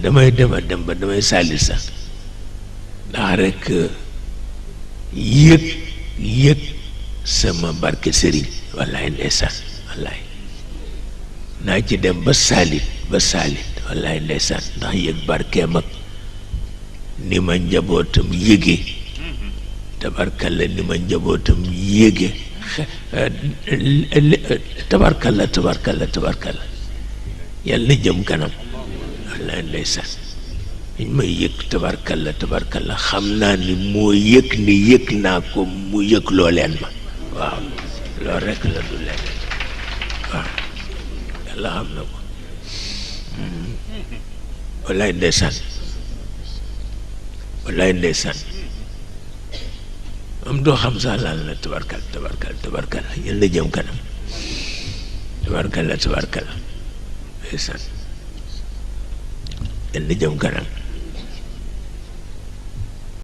damay dem ba damay sàlli sax ndax rekk yëg sama barke sëriñ wallaay ndeysaan wallaay naa ci dem ba saalit wallaay ndeysaan ndax yëg barkeem ak ni ma njabootam yëge tabarkalla ni ma njabootam yëge tabarkalla yàlla jëm kanam wallaay ndeysaan dañ may yëg tabarkalla xam naa ni moo yëg ni yëg naa ko mu yëg loo leen ma waaw loolu rekk la du leen waaw yàlla xam na ko wallaay ndeysaan am doo xam sax laal na tabarkal yàlla jëm kanam tabarkal ndeysaan yàlla jëm kanam